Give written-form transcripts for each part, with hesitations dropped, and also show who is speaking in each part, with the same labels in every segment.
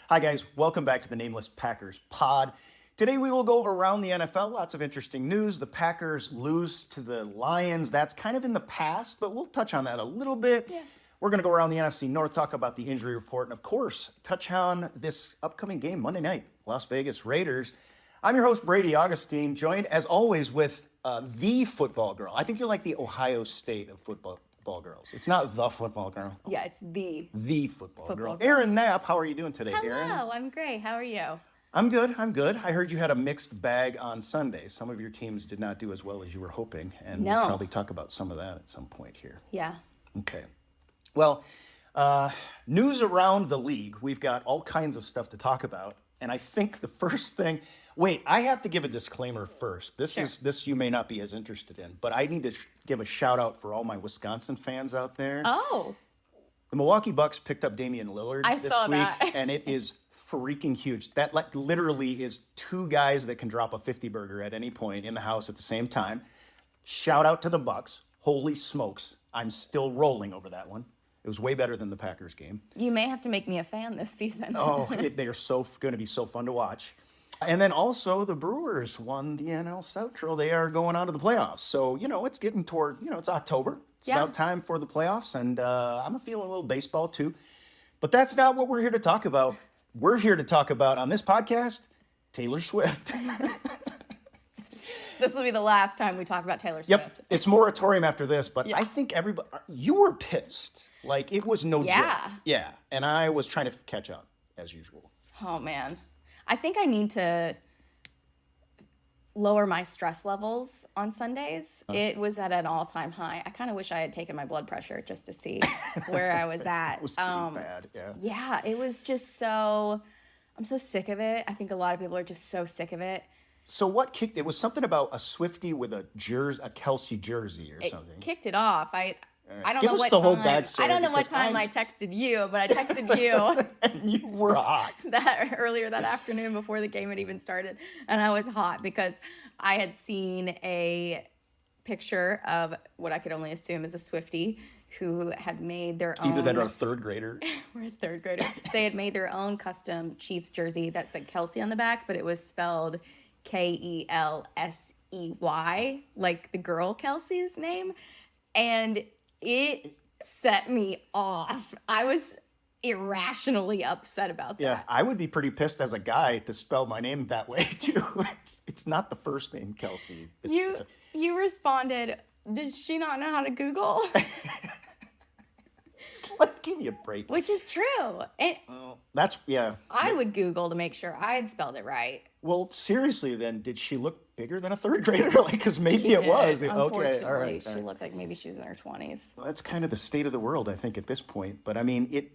Speaker 1: Hi, guys. Welcome back to the Nameless Packers pod. Today we will go around the NFL. Lots of interesting news. The Packers lose to the Lions. That's kind of in the past, but we'll touch on that a little bit.
Speaker 2: Yeah.
Speaker 1: We're going to go around the NFC North, talk about the injury report, and of course, touch on this upcoming game, Monday night, Las Vegas Raiders. I'm your host, Brady Augustine, joined as always with the football girl. I think you're like the Ohio State of football girls. It's not the football girl.
Speaker 2: Yeah, it's
Speaker 1: The football girl.
Speaker 2: girl.
Speaker 1: Erin Knapp, how are you doing today,
Speaker 2: Hello,
Speaker 1: Erin?
Speaker 2: I'm great. How are you?
Speaker 1: I'm good. I heard you had a mixed bag on Sunday. Some of your teams did not do as well as you were hoping, and
Speaker 2: No.
Speaker 1: we'll probably talk about some of that at some point here.
Speaker 2: Yeah.
Speaker 1: Okay. Well, news around the league. We've got all kinds of stuff to talk about, and I think the first thing. Wait, I have to give a disclaimer first. This you may not be as interested in, but I need to give a shout out for all my Wisconsin fans out there.
Speaker 2: Oh,
Speaker 1: The Milwaukee Bucks picked up Damian Lillard
Speaker 2: I
Speaker 1: this
Speaker 2: saw
Speaker 1: week,
Speaker 2: that.
Speaker 1: and it is freaking huge. That literally is two guys that can drop a 50 burger at any point in the house at the same time. Shout out to the Bucks. Holy smokes, I'm still rolling over that one. It was way better than the Packers game.
Speaker 2: you may have to make me a fan this season.
Speaker 1: They are going to be so fun to watch. And then also the Brewers won the NL Central. They are going on to the playoffs. So, it's getting toward, it's October. It's
Speaker 2: Yeah.
Speaker 1: about time for the playoffs. And I'm feeling a little baseball too. But that's not what we're here to talk about. We're here to talk about on this podcast, Taylor Swift.
Speaker 2: This will be the last time we talk about Taylor Swift.
Speaker 1: Yep. It's moratorium after this. But
Speaker 2: Yeah.
Speaker 1: I think you were pissed. Like, it was no
Speaker 2: Yeah.
Speaker 1: joke. Yeah. And I was trying to catch up as usual.
Speaker 2: Oh, man. I think I need to lower my stress levels on Sundays. It was at an all-time high. I kind of wish I had taken my blood pressure just to see where I was at.
Speaker 1: It was getting bad. Yeah.
Speaker 2: Yeah, it was just so, I'm so sick of it. I think a lot of people are just so sick of it.
Speaker 1: So what kicked it? Was something about a Swiftie with a Kelce jersey or something?
Speaker 2: Kicked it off. I don't
Speaker 1: Give
Speaker 2: know
Speaker 1: us
Speaker 2: what
Speaker 1: the whole
Speaker 2: time.
Speaker 1: backstory,
Speaker 2: I don't know what
Speaker 1: because
Speaker 2: time I texted you, but I texted you
Speaker 1: And you were hot.
Speaker 2: that earlier that afternoon before the game had even started, and I was hot because I had seen a picture of what I could only assume is a Swiftie who had made their own.
Speaker 1: Either that or a third grader.
Speaker 2: We're a third grader. They had made their own custom Chiefs jersey that said Kelce on the back, but it was spelled Kelsey, like the girl Kelsey's name, and it set me off. I was irrationally upset about that.
Speaker 1: Yeah, I would be pretty pissed as a guy to spell my name that way too. It's not the first name, Kelce.
Speaker 2: You responded, does she not know how to Google?
Speaker 1: It's like, give me a break.
Speaker 2: Which is true. And
Speaker 1: Yeah.
Speaker 2: I would Google to make sure I had spelled it right.
Speaker 1: Well, seriously, then, did she look bigger than a third grader? Because maybe it was. Okay,
Speaker 2: Unfortunately,
Speaker 1: all right.
Speaker 2: she looked like maybe she was in her 20s.
Speaker 1: Well, that's kind of the state of the world, I think, at this point. But I mean,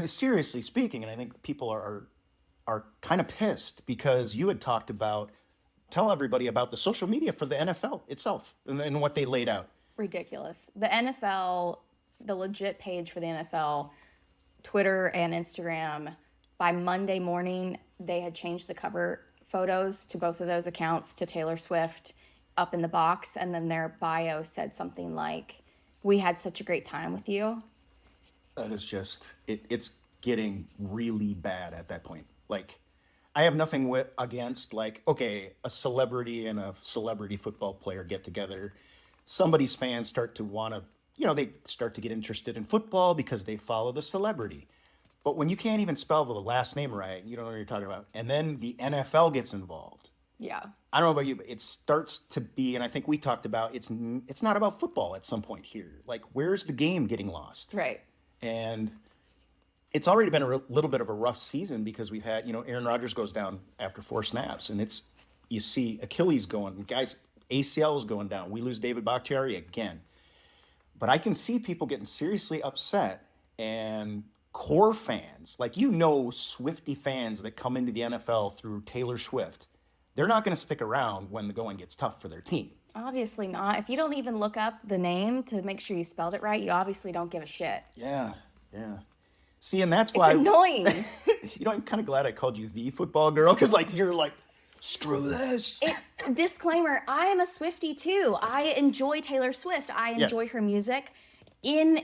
Speaker 1: seriously speaking, and I think people are kind of pissed because you had talked about, tell everybody about the social media for the NFL itself and what they laid out.
Speaker 2: Ridiculous. The NFL, the legit page for the NFL, Twitter and Instagram, by Monday morning, they had changed the cover photos to both of those accounts to Taylor Swift up in the box. And then their bio said something like, we had such a great time with you.
Speaker 1: That is just, it's getting really bad at that point. Like, I have nothing against, like, okay, a celebrity and a celebrity football player get together. Somebody's fans start to want to, they start to get interested in football because they follow the celebrity. But when you can't even spell the last name right, you don't know what you're talking about. And then the NFL gets involved.
Speaker 2: Yeah.
Speaker 1: I don't know about you, but it starts to be, and I think we talked about, it's not about football at some point here. Like, where's the game getting lost?
Speaker 2: Right.
Speaker 1: And it's already been a little bit of a rough season because we've had, Aaron Rodgers goes down after 4 snaps, and you see Achilles going, guys, ACL is going down. We lose David Bakhtiari again. But I can see people getting seriously upset, and core fans, like, Swiftie fans that come into the NFL through Taylor Swift, they're not going to stick around when the going gets tough for their team.
Speaker 2: Obviously not. If you don't even look up the name to make sure you spelled it right, you obviously don't give a shit.
Speaker 1: Yeah. See, and that's why...
Speaker 2: It's annoying.
Speaker 1: I'm kind of glad I called you the football girl, because, you're like, screw this.
Speaker 2: Disclaimer, I am a Swiftie too. I enjoy Taylor Swift. I enjoy her music in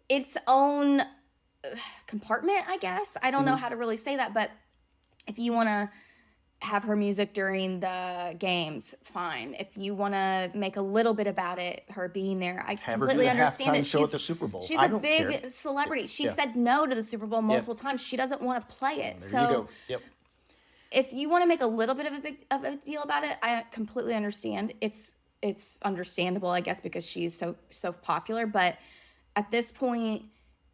Speaker 2: its own compartment, I guess. I don't know how to really say that, but if you want to have her music during the games, fine. If you want to make a little bit about it, her being there, I
Speaker 1: Have her do
Speaker 2: completely
Speaker 1: the
Speaker 2: understand
Speaker 1: halftime
Speaker 2: it.
Speaker 1: show at the Super Bowl.
Speaker 2: She's
Speaker 1: I
Speaker 2: a
Speaker 1: don't
Speaker 2: big
Speaker 1: care.
Speaker 2: celebrity. She
Speaker 1: Yeah.
Speaker 2: said no to the Super Bowl multiple times. She doesn't want to play it.
Speaker 1: There
Speaker 2: So
Speaker 1: you go. Yep.
Speaker 2: if you want to make a little bit of a deal about it, I completely understand. It's understandable, I guess, because she's so popular. But at this point,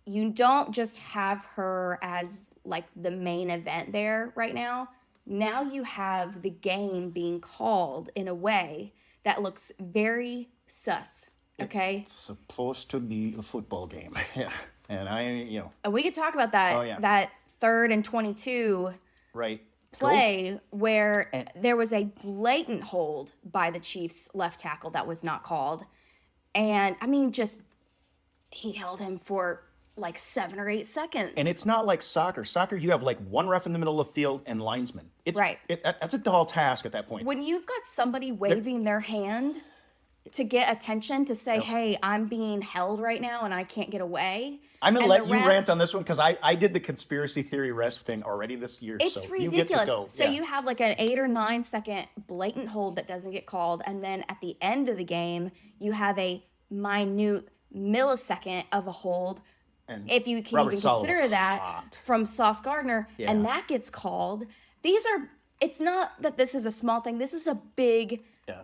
Speaker 2: you don't just have her as like the main event there right now. Now you have the game being called in a way that looks very sus. Okay,
Speaker 1: It's supposed to be a football game. Yeah. And
Speaker 2: and we could talk about that.
Speaker 1: Oh, yeah.
Speaker 2: That 3rd and 22
Speaker 1: right.
Speaker 2: play where there was a blatant hold by the Chiefs left tackle that was not called. And I mean, just he held him for like 7 or 8 seconds.
Speaker 1: And it's not like soccer. Soccer, you have like one ref in the middle of the field and linesmen. It's,
Speaker 2: Right.
Speaker 1: That's a tall task at that point.
Speaker 2: When you've got somebody waving their hand to get attention to say, hey, I'm being held right now and I can't get away.
Speaker 1: I'm going to
Speaker 2: And
Speaker 1: let
Speaker 2: the
Speaker 1: you rant
Speaker 2: refs-
Speaker 1: on this one because I did the conspiracy theory rest thing already this year.
Speaker 2: It's
Speaker 1: so
Speaker 2: ridiculous.
Speaker 1: You get to go.
Speaker 2: So you have like an 8 or 9 second blatant hold that doesn't get called. And then at the end of the game, you have a minute millisecond of a hold.
Speaker 1: And
Speaker 2: If you can
Speaker 1: Robert
Speaker 2: even
Speaker 1: Saleh
Speaker 2: consider
Speaker 1: was
Speaker 2: that
Speaker 1: hot.
Speaker 2: from Sauce Gardner,
Speaker 1: Yeah.
Speaker 2: and that gets called. It's not that this is a small thing. This is a big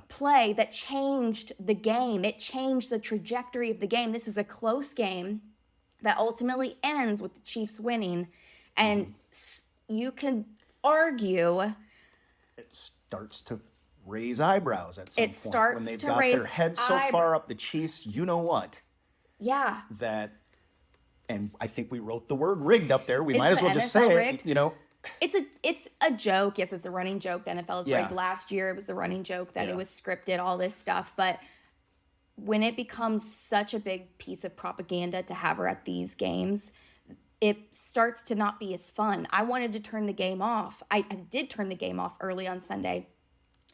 Speaker 2: play that changed the game. It changed the trajectory of the game. This is a close game that ultimately ends with the Chiefs winning. And you can argue
Speaker 1: It starts to raise eyebrows at some
Speaker 2: It
Speaker 1: point.
Speaker 2: starts
Speaker 1: when they've
Speaker 2: to
Speaker 1: got
Speaker 2: raise
Speaker 1: their heads so far up the Chiefs, you know what?
Speaker 2: yeah.
Speaker 1: That, and I think we wrote the word rigged up there. We
Speaker 2: Is
Speaker 1: might as
Speaker 2: the
Speaker 1: well just
Speaker 2: NFL
Speaker 1: say
Speaker 2: rigged?
Speaker 1: it.
Speaker 2: It's a joke. Yes, it's a running joke. The NFL is
Speaker 1: Yeah.
Speaker 2: rigged. Last year, it was the running joke that
Speaker 1: Yeah.
Speaker 2: it was scripted, all this stuff. But when it becomes such a big piece of propaganda to have her at these games, it starts to not be as fun. I wanted to turn the game off. I did turn the game off early on Sunday,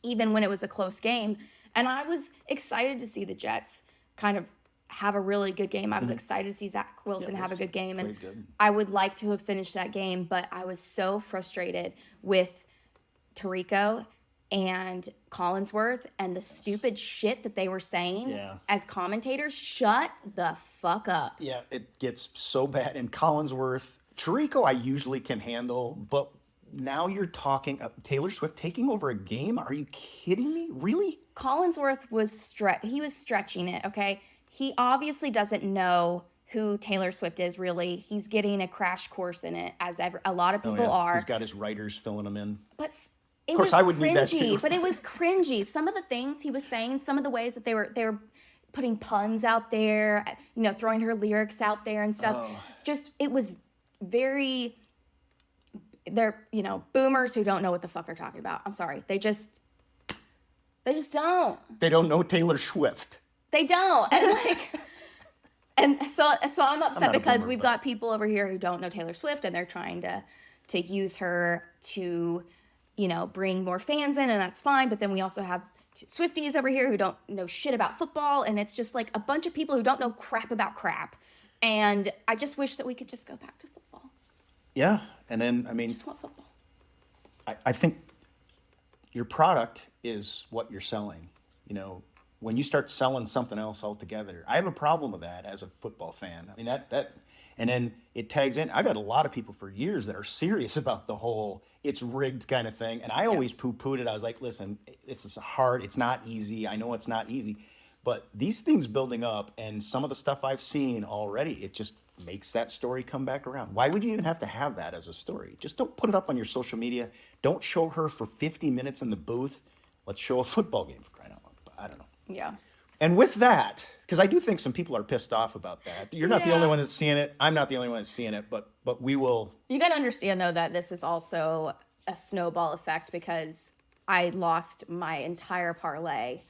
Speaker 2: even when it was a close game. And I was excited to see the Jets kind of have a really good game. I was excited to see Zach Wilson have a good game. And
Speaker 1: played good.
Speaker 2: I would like to have finished that game, but I was so frustrated with Tirico and Collinsworth and the stupid shit that they were saying
Speaker 1: Yeah.
Speaker 2: as commentators. Shut the fuck up.
Speaker 1: Yeah, it gets so bad. And Collinsworth, Chirico, I usually can handle, but now you're talking Taylor Swift taking over a game. Are you kidding me? Really?
Speaker 2: Collinsworth was stretching it, okay? He obviously doesn't know who Taylor Swift is really. He's getting a crash course in it, as a lot of people are.
Speaker 1: He's got his writers filling him in.
Speaker 2: But it
Speaker 1: course,
Speaker 2: was
Speaker 1: I would
Speaker 2: cringy.
Speaker 1: need that too.
Speaker 2: But it was cringy. Some of the things he was saying, some of the ways that they were putting puns out there, throwing her lyrics out there and stuff. Just it was very. They're boomers who don't know what the fuck they're talking about. I'm sorry. They just don't.
Speaker 1: They don't know Taylor Swift.
Speaker 2: They don't. And so I'm upset
Speaker 1: not a
Speaker 2: because
Speaker 1: boomer,
Speaker 2: we've
Speaker 1: but-
Speaker 2: got people over here who don't know Taylor Swift and they're trying to use her to, bring more fans in, and that's fine. But then we also have Swifties over here who don't know shit about football, and it's just like a bunch of people who don't know crap about crap. And I just wish that we could just go back to football.
Speaker 1: Yeah, and then I
Speaker 2: Just want football.
Speaker 1: I think your product is what you're selling. When you start selling something else altogether, I have a problem with that as a football fan. I mean, that, and then it tags in. I've had a lot of people for years that are serious about the whole it's rigged kind of thing. And I always poo-pooed it. I was like, listen, it's hard. It's not easy. I know it's not easy. But these things building up and some of the stuff I've seen already, it just makes that story come back around. Why would you even have to have that as a story? Just don't put it up on your social media. Don't show her for 50 minutes in the booth. Let's show a football game for crying out loud. But I don't know.
Speaker 2: Yeah.
Speaker 1: And with that, because I do think some people are pissed off about that. You're not the
Speaker 2: Yeah.
Speaker 1: only one that's seeing it. I'm not the only one that's seeing it. But we will.
Speaker 2: You got to understand, though, that this is also a snowball effect because I lost my entire parlay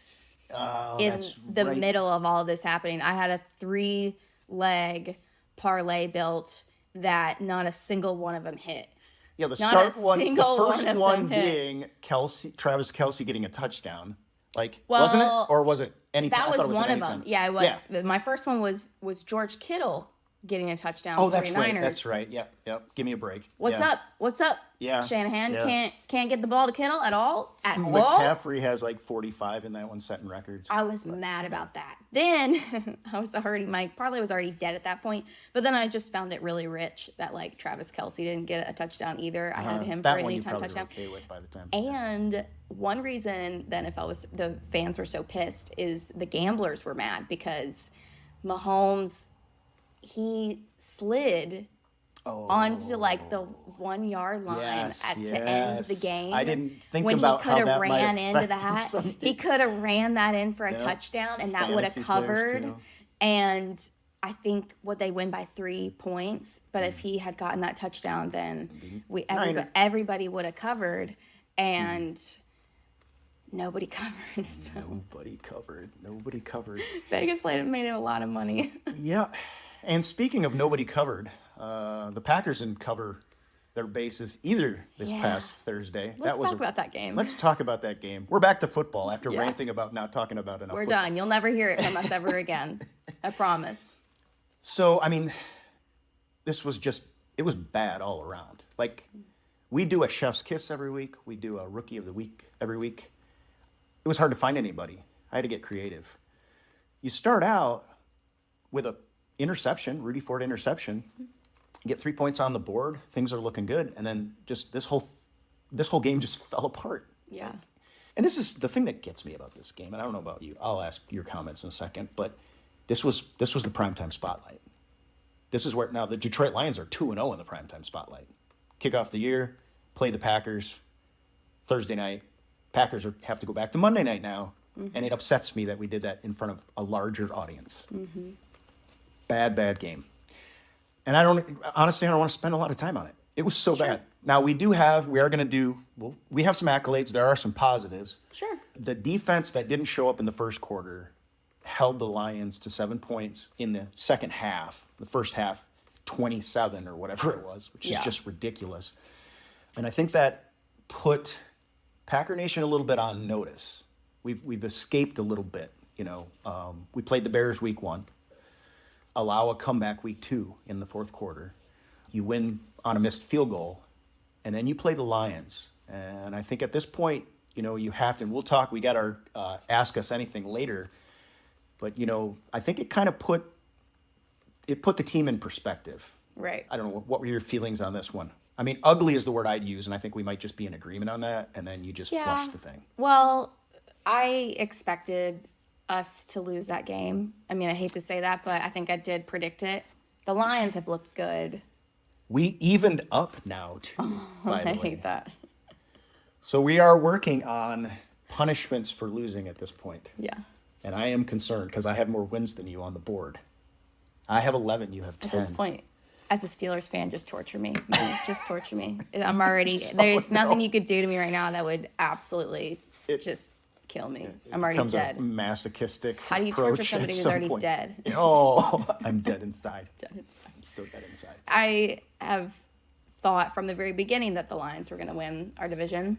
Speaker 2: in
Speaker 1: that's
Speaker 2: the
Speaker 1: right.
Speaker 2: middle of all of this happening. I had a 3-leg parlay built that not a single one of them hit.
Speaker 1: Yeah, the
Speaker 2: Not
Speaker 1: start
Speaker 2: a
Speaker 1: one, the
Speaker 2: single
Speaker 1: first
Speaker 2: one of
Speaker 1: one
Speaker 2: them hit.
Speaker 1: being Travis Kelce getting a touchdown. Wasn't it? Or was it any
Speaker 2: That
Speaker 1: I
Speaker 2: was
Speaker 1: thought it
Speaker 2: one of
Speaker 1: anytime.
Speaker 2: them. Yeah, it was. My first one was George Kittle getting a touchdown.
Speaker 1: Oh,
Speaker 2: for
Speaker 1: that's
Speaker 2: 49ers.
Speaker 1: right. That's right. Yep. Give me a break.
Speaker 2: What's
Speaker 1: Yeah.
Speaker 2: up? What's up?
Speaker 1: Yeah.
Speaker 2: Shanahan
Speaker 1: Yeah.
Speaker 2: can't get the ball to Kittle at all. At all.
Speaker 1: McCaffrey has like 45 in that one, setting records.
Speaker 2: I was mad about that. Then my parlay was already dead at that point. But then I just found it really rich that like Travis Kelce didn't get a touchdown either. I had him for
Speaker 1: that
Speaker 2: an
Speaker 1: one you
Speaker 2: anytime
Speaker 1: probably
Speaker 2: touchdown.
Speaker 1: were okay with by the time.
Speaker 2: And one reason the fans were so pissed is the gamblers were mad because Mahomes, he slid onto like the 1 yard line to end the game.
Speaker 1: I didn't think
Speaker 2: when
Speaker 1: about
Speaker 2: he
Speaker 1: how
Speaker 2: could have
Speaker 1: that might
Speaker 2: ran into
Speaker 1: affect
Speaker 2: that.
Speaker 1: something.
Speaker 2: He could have ran that in for a touchdown, and that would have
Speaker 1: Fantasy players,
Speaker 2: covered.
Speaker 1: too.
Speaker 2: And I think they win by 3 points. But if he had gotten that touchdown, then everybody would have covered, and nobody covered. So.
Speaker 1: Nobody covered.
Speaker 2: Vegas made it a lot of money.
Speaker 1: Yeah. And speaking of nobody covered, the Packers didn't cover their bases either this past Thursday.
Speaker 2: Let's talk about that game.
Speaker 1: Let's talk about that game. We're back to football after ranting about not talking about enough
Speaker 2: We're
Speaker 1: football.
Speaker 2: done. You'll never hear it from us ever again. I promise.
Speaker 1: So, I mean, it was bad all around. Like, we do a chef's kiss every week. We do a rookie of the week every week. It was hard to find anybody. I had to get creative. You start out with a interception, Rudy Ford interception. You get 3 points on the board. Things are looking good. And then just this whole game just fell apart.
Speaker 2: Yeah.
Speaker 1: And this is the thing that gets me about this game. And I don't know about you. I'll ask your comments in a second. But this was the primetime spotlight. This is where now the Detroit Lions are 2-0 in the primetime spotlight. Kick off the year, play the Packers Thursday night. Packers have to go back to Monday night now. Mm-hmm. And it upsets me that we did that in front of a larger audience. Mm-hmm. Bad game. And I don't want to spend a lot of time on it. It was so bad. Now we have some accolades. There are some positives.
Speaker 2: Sure.
Speaker 1: The defense that didn't show up in the first quarter held the Lions to 7 points in the second half. The first half, 27 or whatever it was, which is just ridiculous. And I think that put Packer Nation a little bit on notice. We've escaped a little bit. We played the Bears week 1. Allow a comeback week 2 in the fourth quarter. You win on a missed field goal, and then you play the Lions. And I think at this point, you have to, and we'll talk, we got our Ask Us Anything later, but, I think it kind of put the team in perspective.
Speaker 2: Right.
Speaker 1: I don't know, what were your feelings on this one? I mean, ugly is the word I'd use, and I think we might just be in agreement on that, and then you just flush the thing.
Speaker 2: Well, I expected us to lose that game. I mean, I hate to say that, but I think I did predict it. The Lions have looked good.
Speaker 1: We evened up now, too, by the way.
Speaker 2: I hate that.
Speaker 1: So we are working on punishments for losing at this point.
Speaker 2: Yeah.
Speaker 1: And I am concerned because I have more wins than you on the board. I have 11, you have 10.
Speaker 2: At this point, as a Steelers fan, just torture me. Just torture me. I'm already, there's nothing you could do to me right now that would absolutely just kill me. I'm already dead.
Speaker 1: A masochistic
Speaker 2: How do you
Speaker 1: approach
Speaker 2: torture somebody
Speaker 1: at
Speaker 2: who's
Speaker 1: some
Speaker 2: already
Speaker 1: point.
Speaker 2: dead?
Speaker 1: Oh, I'm dead inside.
Speaker 2: I'm
Speaker 1: still dead inside.
Speaker 2: I have thought from the very beginning that the Lions were going to win our division.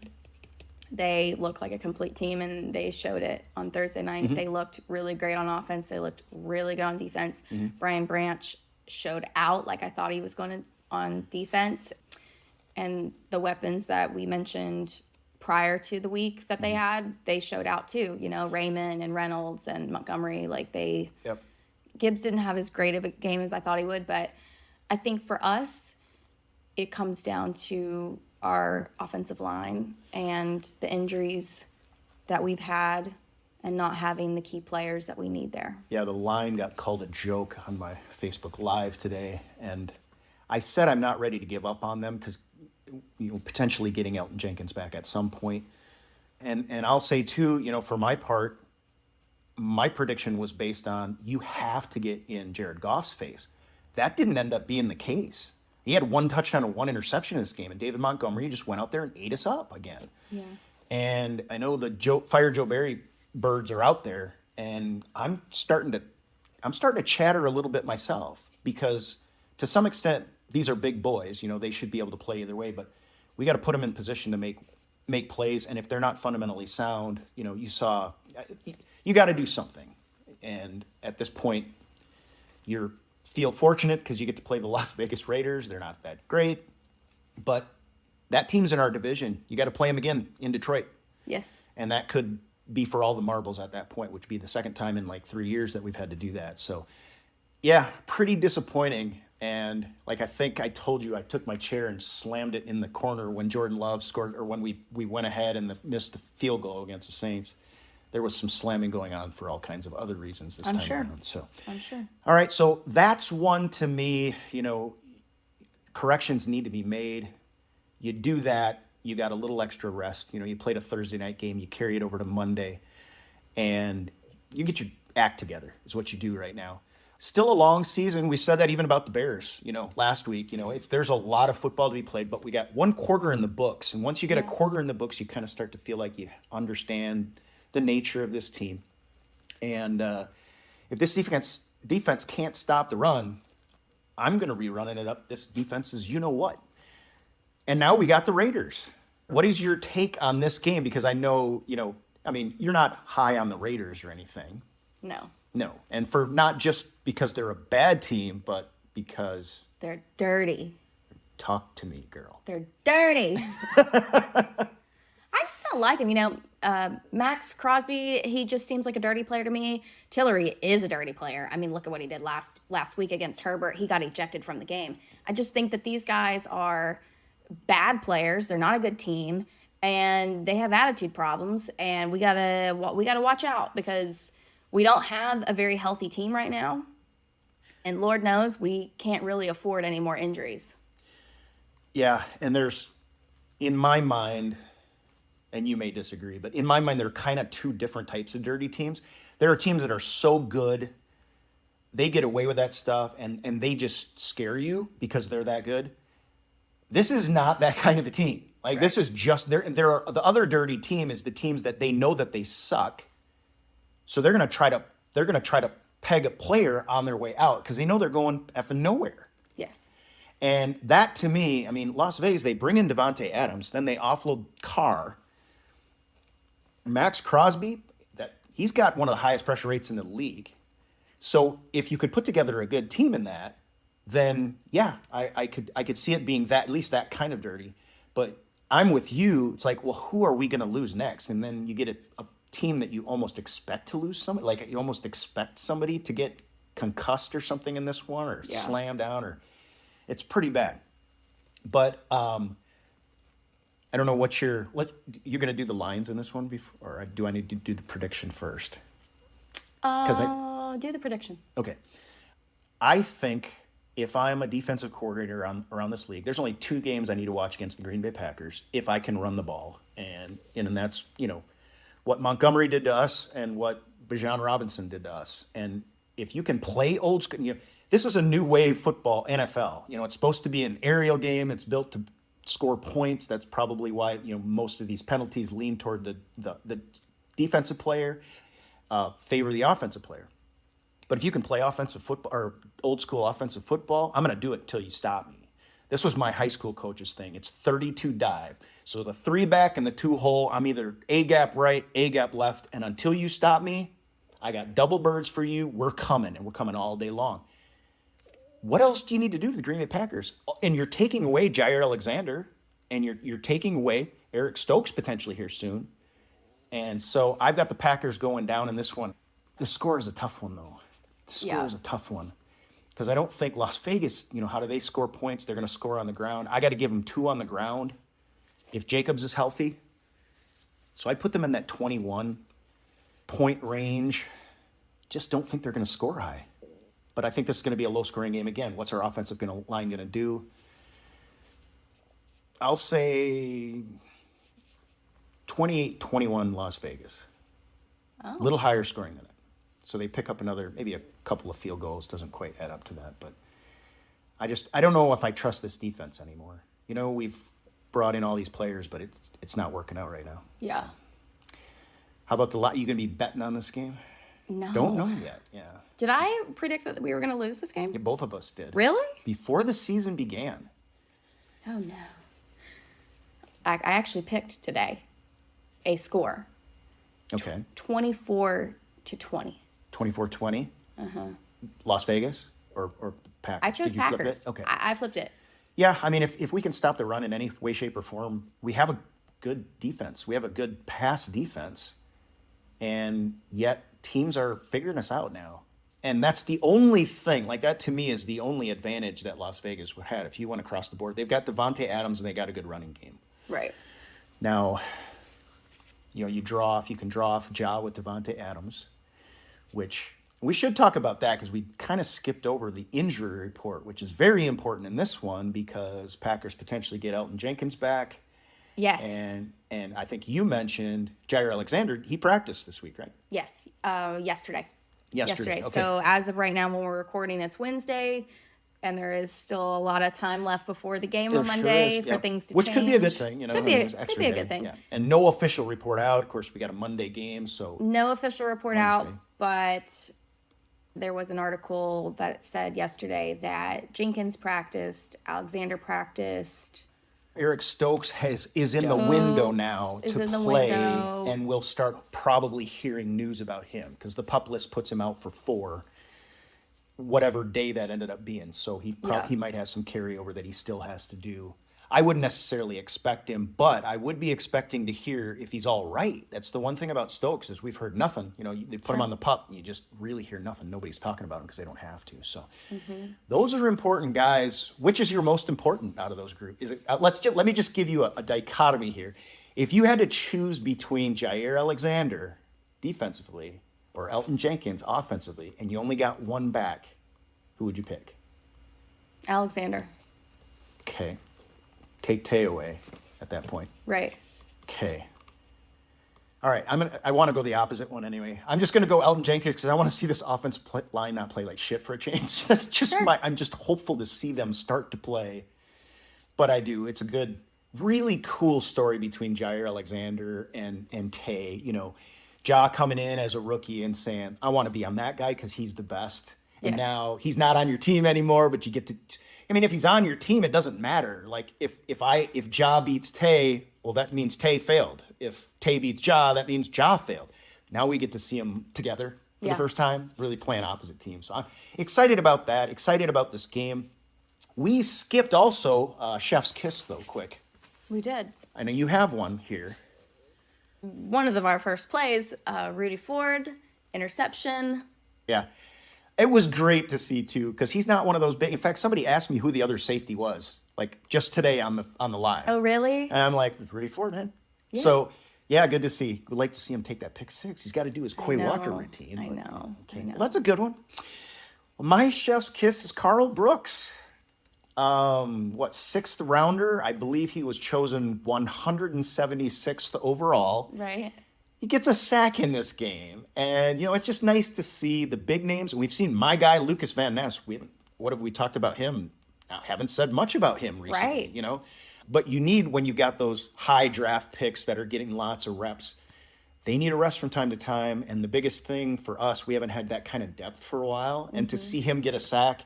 Speaker 2: They look like a complete team, and they showed it on Thursday night. Mm-hmm. They looked really great on offense. They looked really good on defense. Mm-hmm. Brian Branch showed out like I thought he was going to on defense. And the weapons that we mentioned prior to the week that they had, they showed out too. Raymond and Reynolds and Montgomery, Gibbs didn't have as great of a game as I thought he would, but I think for us, it comes down to our offensive line and the injuries that we've had and not having the key players that we need there.
Speaker 1: Yeah, the line got called a joke on my Facebook Live today, and I said I'm not ready to give up on them because potentially getting Elton Jenkins back at some point. And I'll say too, for my part, my prediction was based on you have to get in Jared Goff's face. That didn't end up being the case. He had 1 touchdown and 1 interception in this game, and David Montgomery just went out there and ate us up again.
Speaker 2: Yeah.
Speaker 1: And I know the Fire Joe Barry birds are out there, and I'm starting to chatter a little bit myself because to some extent these are big boys. They should be able to play either way, but we got to put them in position to make plays. And if they're not fundamentally sound, you got to do something. And at this point, you're feel fortunate because you get to play the Las Vegas Raiders. They're not that great, but that team's in our division. You got to play them again in Detroit.
Speaker 2: Yes.
Speaker 1: And that could be for all the marbles at that point, which would be the second time in like 3 years that we've had to do that. So, yeah, pretty disappointing. And like I think I told you, I took my chair and slammed it in the corner when Jordan Love scored, or when we went ahead and missed the field goal against the Saints. There was some slamming going on for all kinds of other reasons this time around. So
Speaker 2: I'm sure.
Speaker 1: All right, so that's one to me. Corrections need to be made. You do that, you got a little extra rest. You played a Thursday night game, you carry it over to Monday, and you get your act together is what you do right now. Still a long season. We said that even about the Bears, last week. There's a lot of football to be played, but we got one quarter in the books. And once you get a quarter in the books, you kind of start to feel like you understand the nature of this team. And if this defense can't stop the run, I'm going to be running it up this defense's you-know-what. And now we got the Raiders. What is your take on this game? Because I know, you're not high on the Raiders or anything.
Speaker 2: No.
Speaker 1: And for not just because they're a bad team, but because
Speaker 2: they're dirty.
Speaker 1: Talk to me, girl.
Speaker 2: They're dirty. I just don't like him. Max Crosby, he just seems like a dirty player to me. Tillery is a dirty player. I mean, look at what he did last week against Herbert. He got ejected from the game. I just think that these guys are bad players. They're not a good team, and they have attitude problems. And we gotta watch out because we don't have a very healthy team right now. And Lord knows we can't really afford any more injuries.
Speaker 1: Yeah, and there's, in my mind, and you may disagree, but in my mind, there are kind of two different types of dirty teams. There are teams that are so good, they get away with that stuff, and they just scare you because they're that good. This is not that kind of a team. Like, right. This is just, the other dirty team is the teams that they know that they suck. So they're going to try to peg a player on their way out because they know they're going effing nowhere.
Speaker 2: Yes.
Speaker 1: And that, to me, Las Vegas, they bring in Devontae Adams, then they offload Carr. Max Crosby, he's got one of the highest pressure rates in the league. So if you could put together a good team in that, then yeah, I could see it being at least that kind of dirty. But I'm with you. It's like, well, who are we going to lose next? And then you get a team that you almost expect to lose somebody. Like, you almost expect somebody to get concussed or something in this one, or slammed down, or it's pretty bad. But I don't know what you're going to do the lines in this one before, or do I need to do the prediction first?
Speaker 2: Do the prediction.
Speaker 1: Okay. I think if I'm a defensive coordinator around this league, there's only 2 games I need to watch against the Green Bay Packers if I can run the ball. And that's, what Montgomery did to us and what Bijan Robinson did to us. And if you can play old school, this is a new wave football, NFL. It's supposed to be an aerial game. It's built to score points. That's probably why, most of these penalties lean toward the defensive player, favor the offensive player. But if you can play offensive football or old school offensive football, I'm going to do it until you stop me. This was my high school coach's thing. It's 32 dive. So the 3 back and the 2 hole, I'm either A gap right, A gap left, and until you stop me, I got double birds for you. We're coming, and we're coming all day long. What else do you need to do to the Green Bay Packers? And you're taking away Jair Alexander, and you're taking away Eric Stokes potentially here soon. And so I've got the Packers going down in this one. The score is a tough one, though. The score is a tough one. Because I don't think Las Vegas, how do they score points? They're going to score on the ground. I got to give them 2 on the ground if Jacobs is healthy. So I put them in that 21-point range. Just don't think they're going to score high. But I think this is going to be a low-scoring game again. What's our offensive line going to do? I'll say 28-21 Las Vegas. A little higher scoring than it. So they pick up maybe a couple of field goals. Doesn't quite add up to that. But I don't know if I trust this defense anymore. We've brought in all these players, but it's not working out right now.
Speaker 2: Yeah.
Speaker 1: So, how about you going to be betting on this game?
Speaker 2: No.
Speaker 1: Don't know yet. Yeah.
Speaker 2: Did I predict that we were going to lose this game?
Speaker 1: Yeah, both of us did.
Speaker 2: Really?
Speaker 1: Before the season began.
Speaker 2: Oh, no. I actually picked today a score.
Speaker 1: Okay.
Speaker 2: 24-20.
Speaker 1: 24-20?
Speaker 2: Uh-huh.
Speaker 1: Las Vegas? or Packers?
Speaker 2: I chose
Speaker 1: Did you flip
Speaker 2: Packers.
Speaker 1: it? Okay.
Speaker 2: I flipped it.
Speaker 1: Yeah, I mean, if we can stop the run in any way, shape, or form, we have a good defense. We have a good pass defense, and yet teams are figuring us out now. And that's the only thing. Like that to me is the only advantage that Las Vegas would have if you went across the board. They've got Devontae Adams and they got a good running game.
Speaker 2: Right.
Speaker 1: Now, you can draw off Ja with Devontae Adams, which we should talk about that because we kind of skipped over the injury report, which is very important in this one because Packers potentially get Elton Jenkins back.
Speaker 2: Yes.
Speaker 1: And I think you mentioned Jair Alexander. He practiced this week, right?
Speaker 2: Yes. Yesterday.
Speaker 1: Yesterday. Okay.
Speaker 2: So as of right now, when we're recording, it's Wednesday, and there is still a lot of time left before the game on Monday for things to change.
Speaker 1: Which could be a good thing,
Speaker 2: Could be a good thing.
Speaker 1: Yeah. And no official report out. Of course, we got a Monday game, so
Speaker 2: no official report out,
Speaker 1: Wednesday.
Speaker 2: but there was an article that said yesterday that Jenkins practiced, Alexander practiced.
Speaker 1: Eric Stokes is in the window now to play, and we'll start probably hearing news about him because the PUP list puts him out for 4, whatever day that ended up being. So he might have some carryover that he still has to do. I wouldn't necessarily expect him, but I would be expecting to hear if he's all right. That's the one thing about Stokes is we've heard nothing. They put him on the PUP, and you just really hear nothing. Nobody's talking about him because they don't have to. So those are important guys. Which is your most important out of those groups? Is it? Let me just give you a dichotomy here. If you had to choose between Jair Alexander defensively or Elton Jenkins offensively, and you only got one back, who would you pick?
Speaker 2: Alexander.
Speaker 1: Okay. Take Tay away at that point.
Speaker 2: Right.
Speaker 1: Okay. All right. I want to go the opposite one anyway. I'm just going to go Elton Jenkins because I want to see this offense line not play like shit for a change. That's just I'm just hopeful to see them start to play. But I do. It's a good, really cool story between Jair Alexander and Tay. Ja coming in as a rookie and saying, I want to be on that guy because he's the best. And now he's not on your team anymore, but you get to. I mean, if he's on your team, it doesn't matter. Like if Ja beats Tay, well, that means Tay failed. If Tay beats Ja, that means Ja failed. Now we get to see them together for the first time, really playing opposite teams. So I'm excited about that. Excited about this game. We skipped also Chef's Kiss though, quick.
Speaker 2: We did.
Speaker 1: I know you have one here.
Speaker 2: One of our first plays, Rudy Ford, interception.
Speaker 1: Yeah. It was great to see too, because he's not one of those big. In fact, somebody asked me who the other safety was, like just today on the live.
Speaker 2: Oh, really?
Speaker 1: And I'm like, Rudy Ford, man. Yeah. So yeah, good to see. Would like to see him take that pick 6. He's got to do his Quay Walker routine.
Speaker 2: I know.
Speaker 1: Well, that's a good one. Well, my chef's kiss is Carl Brooks. 6th rounder? I believe he was chosen 176th overall.
Speaker 2: Right.
Speaker 1: He gets a sack in this game. And, it's just nice to see the big names. We've seen my guy, Lucas Van Ness. What have we talked about him? I haven't said much about him recently,
Speaker 2: right.
Speaker 1: But you need, when you got those high draft picks that are getting lots of reps, they need a rest from time to time. And the biggest thing for us, we haven't had that kind of depth for a while. And to see him get a sack,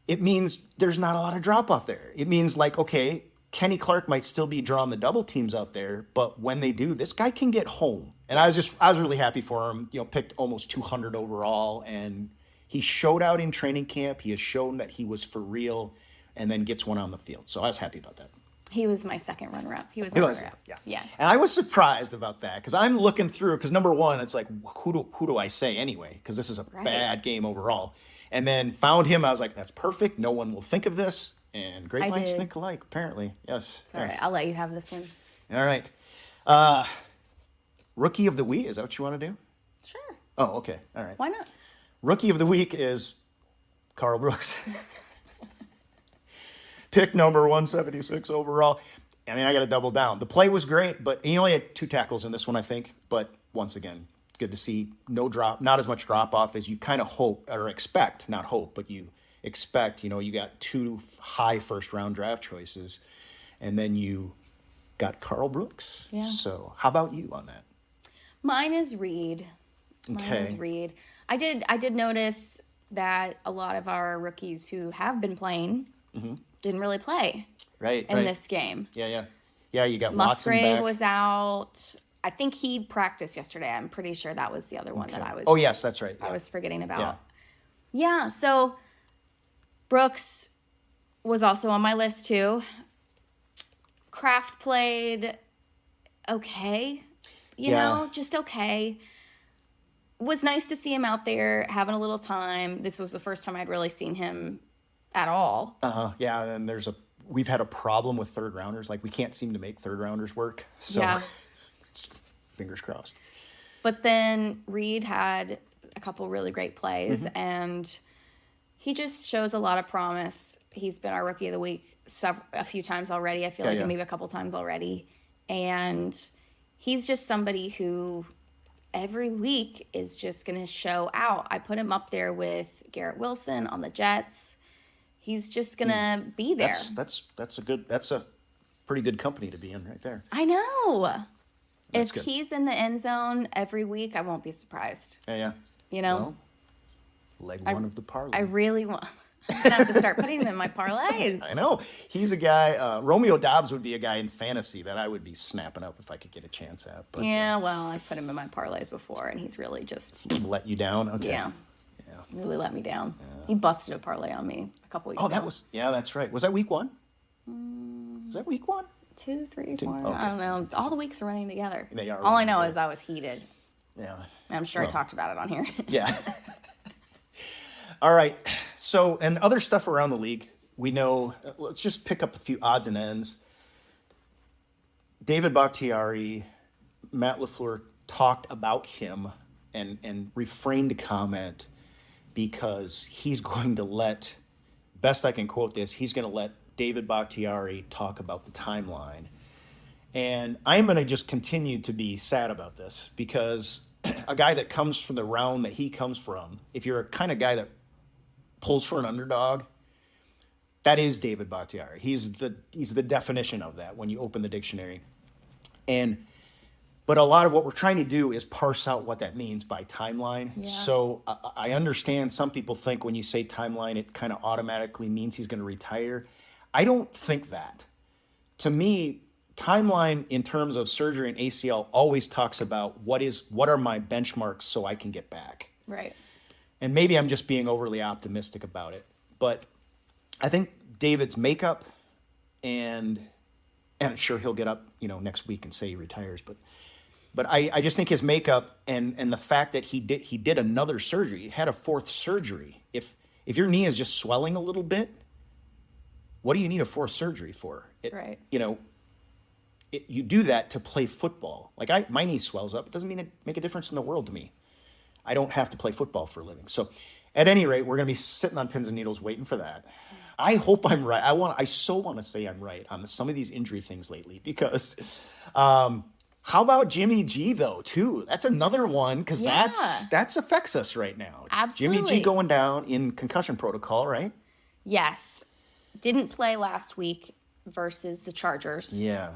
Speaker 1: it means there's not a lot of drop off there. It means okay, Kenny Clark might still be drawing the double teams out there, but when they do, this guy can get home. And I was really happy for him. Picked almost 200 overall, and he showed out in training camp. He has shown that he was for real, and then gets one on the field. So I was happy about that.
Speaker 2: He was my second runner-up. He was my runner-up. Yeah.
Speaker 1: And I was surprised about that because I'm looking through. Because number one, it's like, who do I say anyway? Because this is a bad game overall. And then found him. I was like, that's perfect. No one will think of this. And great minds think alike, apparently. Yes.
Speaker 2: Sorry, I'll let you have this one.
Speaker 1: All right. Rookie of the week. Is that what you want to do?
Speaker 2: Sure.
Speaker 1: Oh, okay. All right.
Speaker 2: Why not?
Speaker 1: Rookie of the week is Carl Brooks. Pick number 176 overall. I mean, I got to double down. The play was great, but he only had 2 tackles in this one, I think. But once again, good to see not as much drop off as you kind of hope or expect. Not hope, but you expect. You got 2 high first round draft choices, and then you got Carl Brooks.
Speaker 2: Yeah.
Speaker 1: So how about you on that?
Speaker 2: Mine is Reed. I did notice that a lot of our rookies who have been playing didn't really play in this game.
Speaker 1: Yeah. You got Watson back.
Speaker 2: Musgrave was out. I think he practiced yesterday. I'm pretty sure that was the other one that I was.
Speaker 1: Oh yes, that's right. Yeah.
Speaker 2: I was forgetting about. Yeah. So Brooks was also on my list too. Kraft played okay, just okay. Was nice to see him out there having a little time. This was the first time I'd really seen him at all.
Speaker 1: Yeah, and we've had a problem with third rounders. Like, we can't seem to make third rounders work. So
Speaker 2: Yeah.
Speaker 1: fingers crossed.
Speaker 2: But then Reed had a couple really great plays, and he just shows a lot of promise. He's been our rookie of the week a few times already. I feel like maybe a couple times already. And he's just somebody who every week is just going to show out. I put him up there with Garrett Wilson on the Jets. He's just going to be there.
Speaker 1: That's a pretty good company to be in right there.
Speaker 2: I know.
Speaker 1: That's
Speaker 2: if
Speaker 1: good.
Speaker 2: he's in the end zone every week, I won't be surprised.
Speaker 1: Yeah.
Speaker 2: Well,
Speaker 1: leg one of the parlay.
Speaker 2: I really want. I'm going to have to start putting him in my parlays.
Speaker 1: I know. He's a guy, Romeo Dobbs would be a guy in fantasy that I would be snapping up if I could get a chance at. But,
Speaker 2: I've put him in my parlays before, and he's really just...
Speaker 1: Let you down? Okay.
Speaker 2: Yeah. Really let me down. Yeah. He busted a parlay on me a couple weeks ago.
Speaker 1: That's right. Was that week one? Was that week one?
Speaker 2: 2, 3, 4.
Speaker 1: Okay.
Speaker 2: I don't know. All the weeks are running together.
Speaker 1: They are.
Speaker 2: All I know is I was heated.
Speaker 1: Yeah.
Speaker 2: And I'm sure I talked about it on here.
Speaker 1: Yeah. All right. So, and other stuff around the league, we know, let's just pick up a few odds and ends. David Bakhtiari, Matt LaFleur talked about him and refrained to comment because he's going to let, best I can quote this, he's going to let David Bakhtiari talk about the timeline. And I'm going to just continue to be sad about this because a guy that comes from the round that he comes from, if you're a kind of guy that pulls for an underdog, that is David Bakhtiari. He's the definition of that when you open the dictionary. But a lot of what we're trying to do is parse out what that means by timeline. Yeah. So I understand some people think when you say timeline, it kind of automatically means he's going to retire. I don't think that. To me, timeline in terms of surgery and ACL always talks about what are my benchmarks so I can get back.
Speaker 2: Right.
Speaker 1: And maybe I'm just being overly optimistic about it. But I think David's makeup and sure he'll get up, next week and say he retires, but I just think his makeup and the fact that he did another surgery, he had a fourth surgery. If your knee is just swelling a little bit, what do you need a fourth surgery for?
Speaker 2: Right.
Speaker 1: You do that to play football. Like my knee swells up. It doesn't mean it make a difference in the world to me. I don't have to play football for a living. So at any rate, we're going to be sitting on pins and needles waiting for that. I hope I'm right. I so want to say I'm right on some of these injury things lately because how about Jimmy G though too? That's another one because that's affects us right now.
Speaker 2: Absolutely.
Speaker 1: Jimmy G going down in concussion protocol, right?
Speaker 2: Yes. Didn't play last week versus the Chargers.
Speaker 1: Yeah.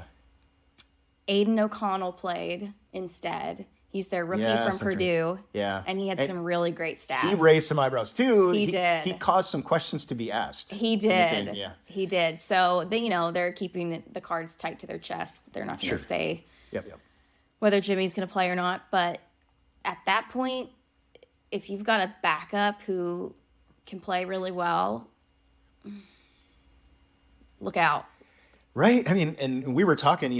Speaker 2: Aiden O'Connell played instead. He's their rookie from Purdue.
Speaker 1: Right. Yeah.
Speaker 2: And he had some really great stats.
Speaker 1: He raised some eyebrows too.
Speaker 2: He did.
Speaker 1: He caused some questions to be asked.
Speaker 2: He did.
Speaker 1: Yeah.
Speaker 2: He did. So they're keeping the cards tight to their chest. They're not going to say whether Jimmy's going to play or not. But at that point, if you've got a backup who can play really well, look out.
Speaker 1: Right. I mean, and we were talking,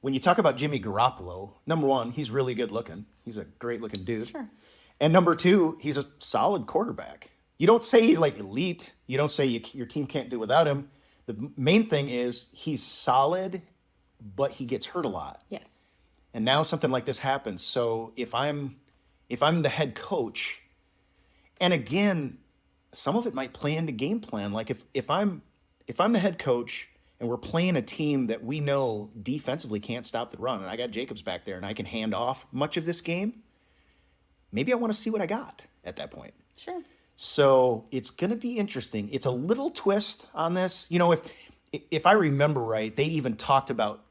Speaker 1: when you talk about Jimmy Garoppolo, number one, he's really good looking. He's a great looking dude.
Speaker 2: Sure.
Speaker 1: And number two, he's a solid quarterback. You don't say he's like elite. You don't say your team can't do without him. The main thing is he's solid, but he gets hurt a lot.
Speaker 2: Yes.
Speaker 1: And now something like this happens. So if I'm the head coach, and again, some of it might play into game plan. Like if I'm the head coach and we're playing a team that we know defensively can't stop the run, and I got Jacobs back there and I can hand off much of this game, maybe I want to see what I got at that point.
Speaker 2: Sure.
Speaker 1: So it's going to be interesting. It's a little twist on this. If I remember right, they even talked about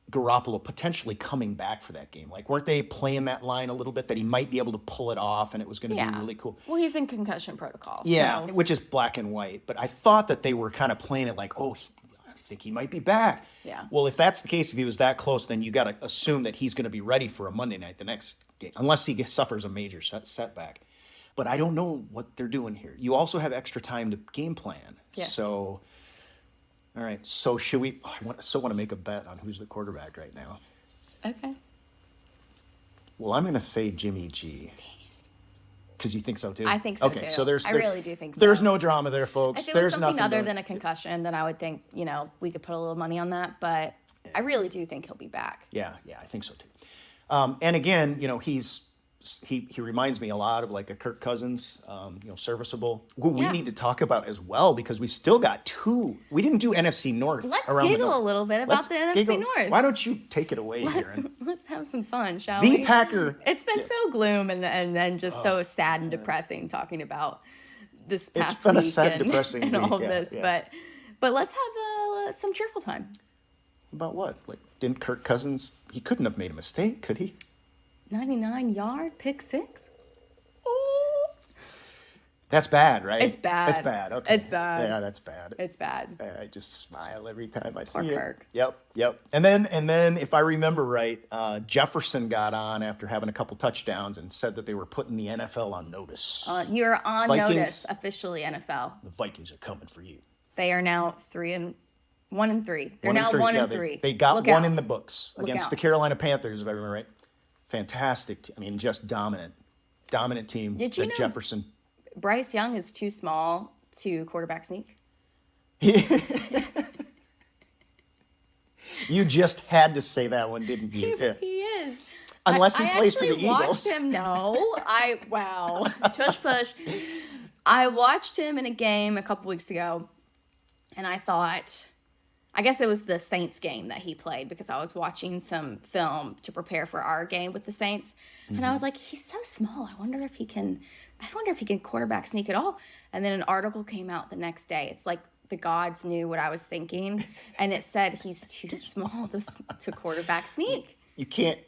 Speaker 1: Garoppolo potentially coming back for that game. Like, weren't they playing that line a little bit that he might be able to pull it off and it was going to be really cool?
Speaker 2: Well, he's in concussion protocol.
Speaker 1: Yeah,
Speaker 2: so.
Speaker 1: Which is black and white. But I thought that they were kind of playing it like, I think he might be back.
Speaker 2: Yeah.
Speaker 1: Well, if that's the case, if he was that close, then you got to assume that he's going to be ready for a Monday night the next game, unless he suffers a major setback. but I don't know what they're doing here. You also have extra time to game plan.
Speaker 2: Yes.
Speaker 1: So, all right. So should we? I still want to make a bet on who's the quarterback right now.
Speaker 2: Okay.
Speaker 1: Well, I'm going to say Jimmy G. Because you think so too?
Speaker 2: I think so
Speaker 1: okay,
Speaker 2: too.
Speaker 1: So
Speaker 2: I really do think so.
Speaker 1: There's no drama there, folks.
Speaker 2: If it was
Speaker 1: There's
Speaker 2: something
Speaker 1: nothing
Speaker 2: other than a concussion, then I would think, we could put a little money on that. But I really do think he'll be back.
Speaker 1: Yeah, I think so too. And again, he reminds me a lot of like a Kirk Cousins, serviceable, who we need to talk about as well because we still got two. We didn't do NFC North.
Speaker 2: Let's
Speaker 1: around
Speaker 2: giggle
Speaker 1: the
Speaker 2: a little bit about the
Speaker 1: giggle.
Speaker 2: NFC North.
Speaker 1: Why don't you take it away here?
Speaker 2: Let's have some fun, shall
Speaker 1: The
Speaker 2: we?
Speaker 1: Packer.
Speaker 2: It's been so gloom and then just so sad and depressing talking about this past
Speaker 1: It's been a
Speaker 2: week
Speaker 1: sad,
Speaker 2: and,
Speaker 1: depressing
Speaker 2: and
Speaker 1: week.
Speaker 2: all of
Speaker 1: Yeah,
Speaker 2: this.
Speaker 1: yeah.
Speaker 2: But let's have some cheerful time.
Speaker 1: About what? Like, didn't Kirk Cousins? He couldn't have made a mistake, could he?
Speaker 2: 99-yard pick six.
Speaker 1: That's bad, right?
Speaker 2: It's bad.
Speaker 1: It's bad. Okay.
Speaker 2: It's bad.
Speaker 1: Yeah, that's bad.
Speaker 2: It's bad.
Speaker 1: I just smile every time I
Speaker 2: Poor
Speaker 1: see it.
Speaker 2: Kirk.
Speaker 1: Yep. And then, if I remember right, Jefferson got on after having a couple touchdowns and said that they were putting the NFL on notice.
Speaker 2: You're on
Speaker 1: Vikings.
Speaker 2: notice officially, NFL.
Speaker 1: The Vikings are coming for you.
Speaker 2: They are now 1-3. They're
Speaker 1: 1 and
Speaker 2: now
Speaker 1: 3.
Speaker 2: 1
Speaker 1: Yeah,
Speaker 2: and 3.
Speaker 1: They got
Speaker 2: Look
Speaker 1: one
Speaker 2: out.
Speaker 1: in the books against
Speaker 2: out.
Speaker 1: the Carolina Panthers, if I remember right. Fantastic. Just dominant team.
Speaker 2: Did you
Speaker 1: that
Speaker 2: know-
Speaker 1: Jefferson.
Speaker 2: Bryce Young is too small to quarterback sneak.
Speaker 1: You just had to say that one, didn't you? Yeah.
Speaker 2: He is.
Speaker 1: Unless he plays for the
Speaker 2: actually
Speaker 1: Eagles.
Speaker 2: Watched him. No, wow. Tush push. I watched him in a game a couple weeks ago, and I thought, I guess it was the Saints game that he played because I was watching some film to prepare for our game with the Saints, and I was like, he's so small. I wonder if he can quarterback sneak at all. And then an article came out the next day. It's like the gods knew what I was thinking, and it said he's too small to quarterback sneak.
Speaker 1: You can't.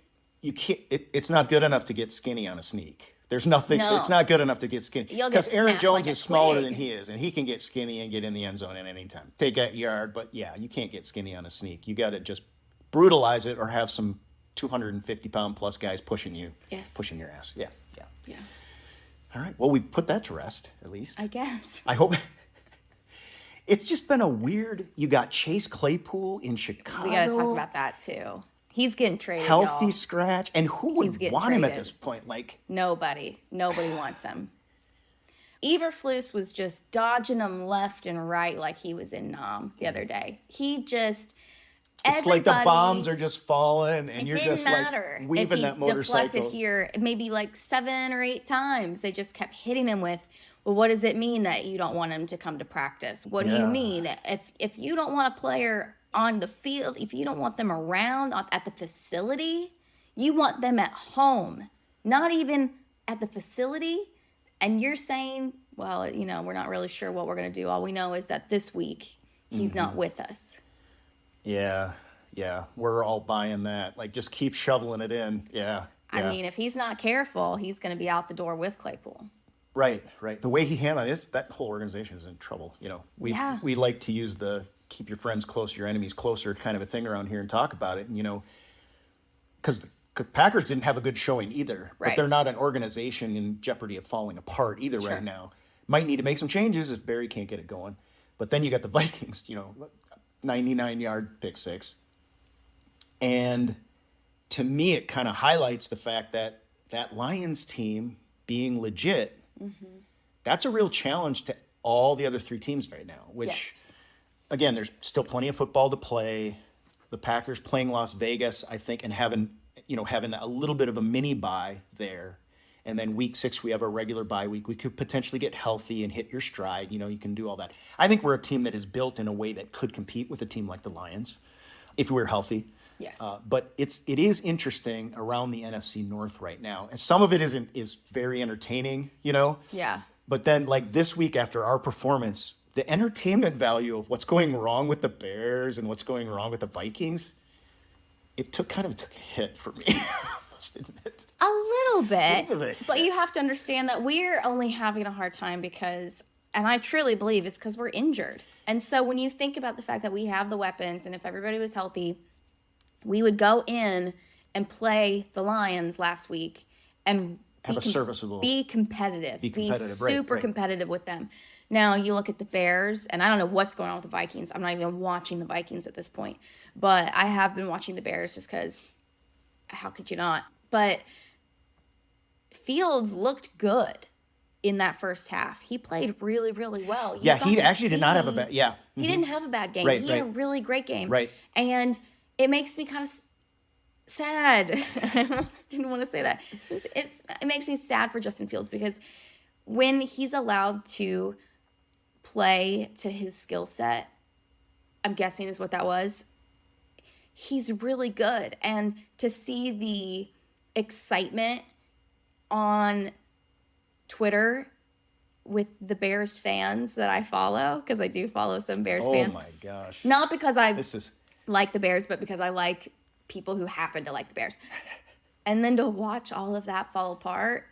Speaker 1: It's not good enough to get skinny on a sneak. There's nothing.
Speaker 2: No.
Speaker 1: It's not good enough to get skinny
Speaker 2: You'll get
Speaker 1: because Aaron
Speaker 2: snapped
Speaker 1: Jones
Speaker 2: like a
Speaker 1: is smaller
Speaker 2: twig.
Speaker 1: than he is, and he can get skinny and get in the end zone at any time. Take that yard, but yeah, you can't get skinny on a sneak. You got to just brutalize it or have some 250-pound plus guys pushing you, pushing your ass. Yeah. All right. Well, we put that to rest at least.
Speaker 2: I guess.
Speaker 1: I hope. It's just been a weird. You got Chase Claypool in Chicago.
Speaker 2: We got to talk about that too. He's getting traded.
Speaker 1: Healthy
Speaker 2: y'all.
Speaker 1: scratch, and who would
Speaker 2: He's getting
Speaker 1: want him at
Speaker 2: traded.
Speaker 1: this point? Like,
Speaker 2: Nobody wants him. Eberflus was just dodging him left and right like he was in Nam the other day. He just.
Speaker 1: it's like the bombs are just falling, and you're
Speaker 2: didn't
Speaker 1: just
Speaker 2: matter
Speaker 1: like weaving
Speaker 2: if
Speaker 1: that
Speaker 2: he
Speaker 1: motorcycle.
Speaker 2: deflected here maybe like 7 or 8 times. They just kept hitting him with, well, what does it mean that you don't want him to come to practice? What do you
Speaker 1: Yeah.
Speaker 2: mean? If you don't want a player on the field, if you don't want them around at the facility, you want them at home, not even at the facility. And you're saying, well, we're not really sure what we're going to do. All we know is that this week he's not with us.
Speaker 1: Yeah, we're all buying that. Like, just keep shoveling it in. Yeah.
Speaker 2: I mean, if he's not careful, he's going to be out the door with Claypool.
Speaker 1: Right. The way he handled it, that whole organization is in trouble. We like to use the keep your friends close, your enemies closer kind of a thing around here and talk about it. And, because the Packers didn't have a good showing either, but
Speaker 2: Right.
Speaker 1: they're not an organization in jeopardy of falling apart either
Speaker 2: Sure.
Speaker 1: right now. Might need to make some changes if Barry can't get it going. But then you got the Vikings, 99-yard pick six. And to me, it kind of highlights the fact that that Lions team being legit, that's a real challenge to all the other 3 teams right now, which,
Speaker 2: Yes.
Speaker 1: again, there's still plenty of football to play. The Packers playing Las Vegas, I think, and having a little bit of a mini bye there. And then week 6, we have a regular bye week. We could potentially get healthy and hit your stride. You can do all that. I think we're a team that is built in a way that could compete with a team like the Lions if we were healthy.
Speaker 2: Yes.
Speaker 1: But it is interesting around the NFC North right now. And some of it is very entertaining,
Speaker 2: Yeah.
Speaker 1: But then, like this week after our performance, the entertainment value of what's going wrong with the Bears and what's going wrong with the Vikings, it took a hit for me. I must admit.
Speaker 2: A little bit.
Speaker 1: little bit.
Speaker 2: But you have to understand that we're only having a hard time because, and I truly believe it's because we're injured. And so when you think about the fact that we have the weapons, and if everybody was healthy, we would go in and play the Lions last week and
Speaker 1: have a serviceable.
Speaker 2: Be competitive.
Speaker 1: Be competitive, right,
Speaker 2: super
Speaker 1: right.
Speaker 2: competitive with them. Now you look at the Bears, and I don't know what's going on with the Vikings. I'm not even watching the Vikings at this point, but I have been watching the Bears just because. How could you not? But Fields looked good in that first half. He played really, really well.
Speaker 1: Yeah, he actually did not have a bad. Yeah,
Speaker 2: he didn't have a bad game.
Speaker 1: Right,
Speaker 2: he had a
Speaker 1: right.
Speaker 2: really great game.
Speaker 1: Right.
Speaker 2: And it makes me kind of sad. I almost didn't want to say that. It makes me sad for Justin Fields because when he's allowed to play to his skill set, I'm guessing is what that was, he's really good. And to see the excitement on Twitter with the Bears fans that I follow, because I do follow some Bears fans.
Speaker 1: Oh my gosh.
Speaker 2: Not because I
Speaker 1: This is
Speaker 2: like the Bears, but because I like people who happen to like the Bears. And then to watch all of that fall apart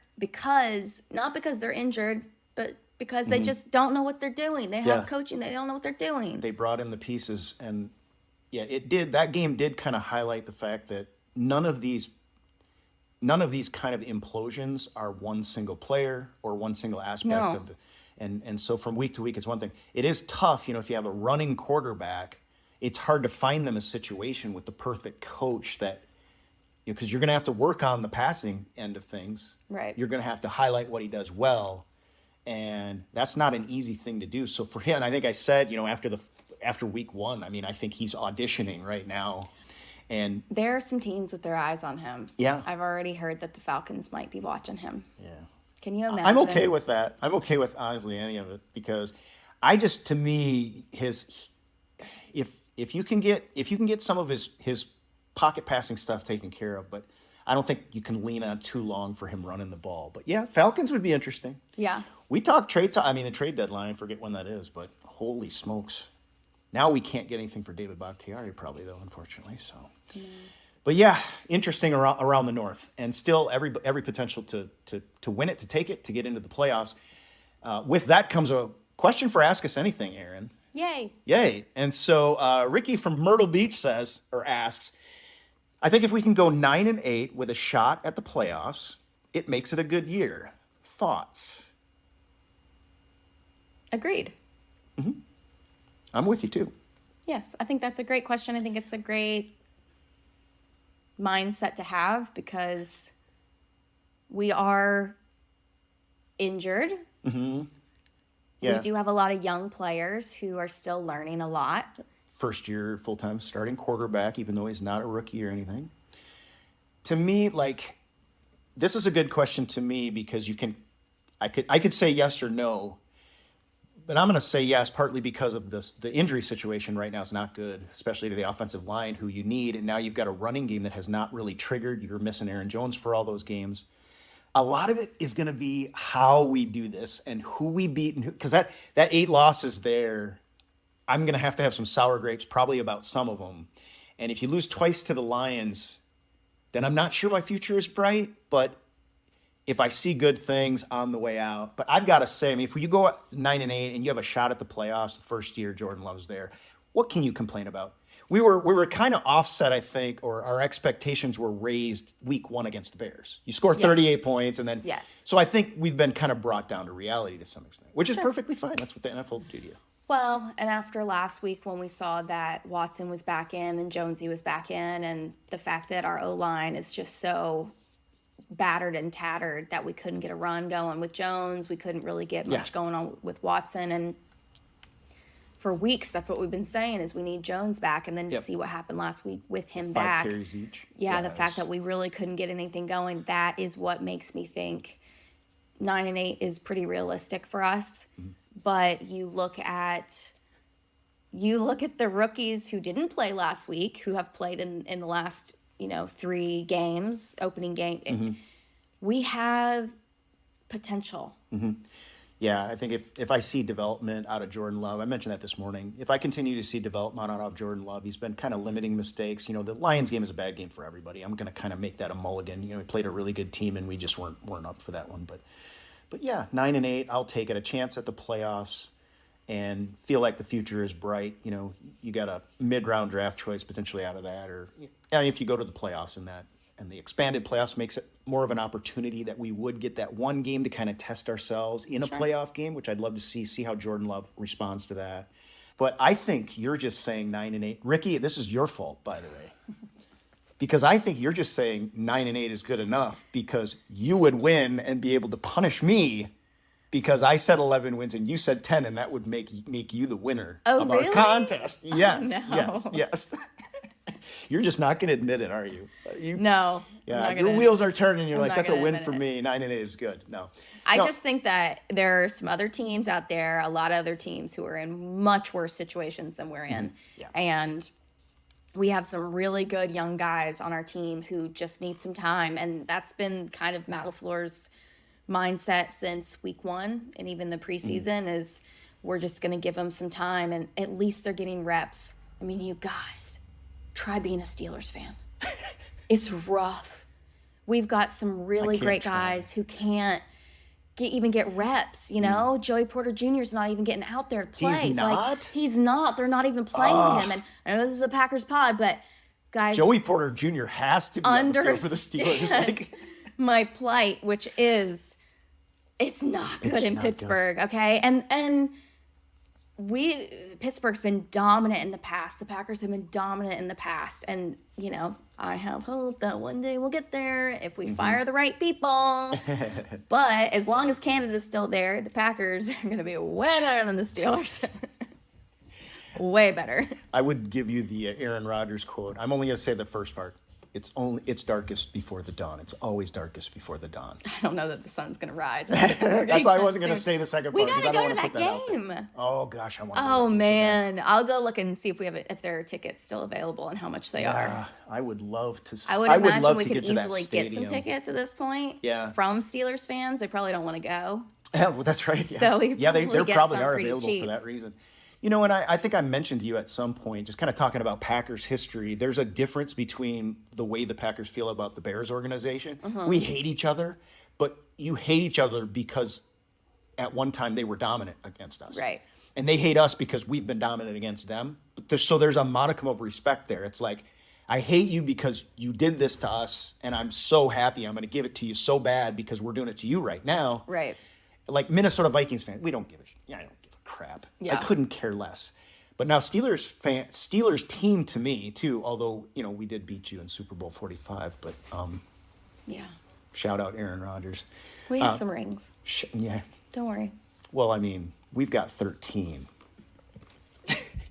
Speaker 2: not because they're injured, but because they just don't know what they're doing. They have coaching, they don't know what they're doing.
Speaker 1: they brought in the pieces, and yeah, that game did kind of highlight the fact that none of these kind of implosions are one single player or one single aspect of the and so from week to week it's one thing. It is tough, if you have a running quarterback, it's hard to find them a situation with the perfect coach that because you're going to have to work on the passing end of things.
Speaker 2: Right.
Speaker 1: You're going to have to highlight what he does well, and that's not an easy thing to do. So for him, I think I said, after week one, I think he's auditioning right now. And
Speaker 2: there are some teams with their eyes on him.
Speaker 1: Yeah.
Speaker 2: I've already heard that the Falcons might be watching him.
Speaker 1: Yeah.
Speaker 2: Can you imagine?
Speaker 1: I'm okay with that. I'm okay with honestly any of it because to me, if you can get some of his pocket passing stuff taken care of, but I don't think you can lean on too long for him running the ball. But yeah, Falcons would be interesting.
Speaker 2: Yeah.
Speaker 1: We talked the trade deadline, I forget when that is, but holy smokes. Now we can't get anything for David Bakhtiari probably though, unfortunately. So, But yeah, interesting around the North, and still every potential to win it, to take it, to get into the playoffs. With that comes a question for Ask Us Anything, Aaron.
Speaker 2: Yay.
Speaker 1: And so Ricky from Myrtle Beach asks, I think if we can go 9-8 with a shot at the playoffs, it makes it a good year. Thoughts?
Speaker 2: Agreed.
Speaker 1: I'm with you too.
Speaker 2: Yes, I think that's a great question. I think it's a great mindset to have because we are injured.
Speaker 1: Yeah.
Speaker 2: We do have a lot of young players who are still learning a lot.
Speaker 1: First year full-time starting quarterback, even though he's not a rookie or anything. To me, this is a good question to me because I could say yes or no, but I'm going to say yes, partly because of the injury situation right now is not good, especially to the offensive line who you need. And now you've got a running game that has not really triggered. You're missing Aaron Jones for all those games. A lot of it is going to be how we do this and who we beat. Because that 8 losses there, I'm going to have some sour grapes probably about some of them. And if you lose twice to the Lions, then I'm not sure my future is bright. But if I see good things on the way out. But I've got to say, if you go 9-8 and you have a shot at the playoffs the first year Jordan Love's there, what can you complain about? We were kind of offset, I think, or our expectations were raised week 1 against the Bears. You score 38 points, and then so I think we've been kind of brought down to reality to some extent, which is perfectly fine. That's what the NFL will do to you.
Speaker 2: Well, and after last week when we saw that Watson was back in and Jonesy was back in, and the fact that our O-line is just so battered and tattered that we couldn't get a run going with Jones, we couldn't really get much going on with Watson, and for weeks that's what we've been saying is we need Jones back, and then to see what happened last week with him
Speaker 1: 5
Speaker 2: back.
Speaker 1: carries each.
Speaker 2: The fact that we really couldn't get anything going, that is what makes me think 9-8 is pretty realistic for us. But you look at the rookies who didn't play last week, who have played in the last 3 games, opening game. We have potential.
Speaker 1: Yeah, I think if I see development out of Jordan Love, I mentioned that this morning. If I continue to see development out of Jordan Love, he's been kind of limiting mistakes. The Lions game is a bad game for everybody. I'm going to kind of make that a mulligan. We played a really good team, and we just weren't up for that one. But yeah, 9-8, I'll take it. A chance at the playoffs, and feel like the future is bright. You got a mid-round draft choice potentially out of that, or if you go to the playoffs in that and the expanded playoffs makes it more of an opportunity that we would get that one game to kind of test ourselves in a playoff game, which I'd love to see how Jordan Love responds to that. But I think you're just saying 9-8. Ricky, this is your fault, by the way. Because I think you're just saying 9-8 is good enough because you would win and be able to punish me because I said 11 wins and you said 10, and that would make you the winner of our contest. Yes, yes. You're just not going to admit it, are you?
Speaker 2: No.
Speaker 1: Yeah, your wheels are turning. You're like, that's a win for me. 9-8 is good. No.
Speaker 2: I just think that there are some other teams out there, a lot of other teams who are in much worse situations than we're in.
Speaker 1: Yeah.
Speaker 2: And we have some really good young guys on our team who just need some time. And that's been kind of Matt LaFleur's mindset since week 1 and even the preseason is we're just going to give them some time and at least they're getting reps. I mean, you guys, try being a Steelers fan. It's rough. We've got some really great guys who can't even get reps, you know? Joey Porter Jr. is not even getting out there to play.
Speaker 1: He's not?
Speaker 2: Like, he's not. They're not even playing him. And I know this is a Packers pod, but guys,
Speaker 1: Joey Porter Jr. has to be on the field for the Steelers. Like,
Speaker 2: my plight, which is it's not good in Pittsburgh, good. Okay? And Pittsburgh's been dominant in the past. The Packers have been dominant in the past. And, you know, I have hope that one day we'll get there if we fire the right people. But as long as Canada's still there, the Packers are going to be way better than the Steelers. Way better.
Speaker 1: I would give you the Aaron Rodgers quote. I'm only going to say the first part. It's darkest before the dawn. It's always darkest before the dawn.
Speaker 2: I don't know that the sun's going to rise.
Speaker 1: That's why I wasn't going to say the second part.
Speaker 2: We got to go to that game.
Speaker 1: Oh, gosh. I want to
Speaker 2: go. Oh, man. I'll go look and see if there are tickets still available and how much they are.
Speaker 1: I would love to
Speaker 2: I would imagine we could easily get some tickets at this point.
Speaker 1: Yeah.
Speaker 2: From Steelers fans. They probably don't want to go.
Speaker 1: Yeah, well, that's right. Yeah,
Speaker 2: so
Speaker 1: they probably are available for that reason. You know, and I think I mentioned to you at some point, just kind of talking about Packers history, there's a difference between the way the Packers feel about the Bears organization. We hate each other, but you hate each other because at one time they were dominant against us.
Speaker 2: Right.
Speaker 1: And they hate us because we've been dominant against them. So there's a modicum of respect there. It's like, I hate you because you did this to us, and I'm so happy. I'm going to give it to you so bad because we're doing it to you right now.
Speaker 2: Right.
Speaker 1: Like Minnesota Vikings fans, we don't give a shit. Yeah, I don't give a crap. Yeah. I couldn't care less. But now Steelers team to me too. Although we did beat you in Super Bowl 45, but
Speaker 2: yeah.
Speaker 1: Shout out Aaron Rodgers.
Speaker 2: We have some rings.
Speaker 1: Yeah.
Speaker 2: Don't worry.
Speaker 1: Well, I mean, we've got 13.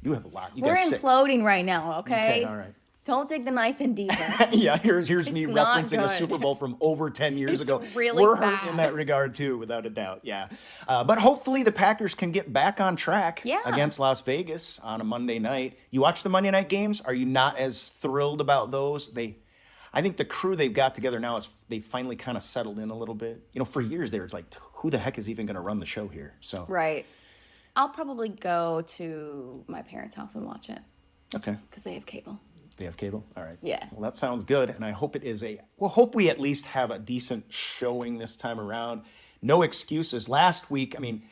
Speaker 1: You have a lot.
Speaker 2: We're imploding right now. Okay.
Speaker 1: All right.
Speaker 2: Don't dig the knife in deeper.
Speaker 1: Yeah, here's me referencing a Super Bowl from over 10 years ago.
Speaker 2: Really
Speaker 1: We're
Speaker 2: bad.
Speaker 1: hurt in that regard too, without a doubt. Yeah, but hopefully the Packers can get back on track against Las Vegas on a Monday night. You watch the Monday night games? Are you not as thrilled about those? I think the crew they've got together now is they finally kind of settled in a little bit. For years they were like, who the heck is even going to run the show here? So
Speaker 2: right. I'll probably go to my parents' house and watch it.
Speaker 1: Okay.
Speaker 2: Because they have cable.
Speaker 1: They have cable? All right.
Speaker 2: Yeah.
Speaker 1: Well, that sounds good. And I hope hope we at least have a decent showing this time around. No excuses. Last week, I mean,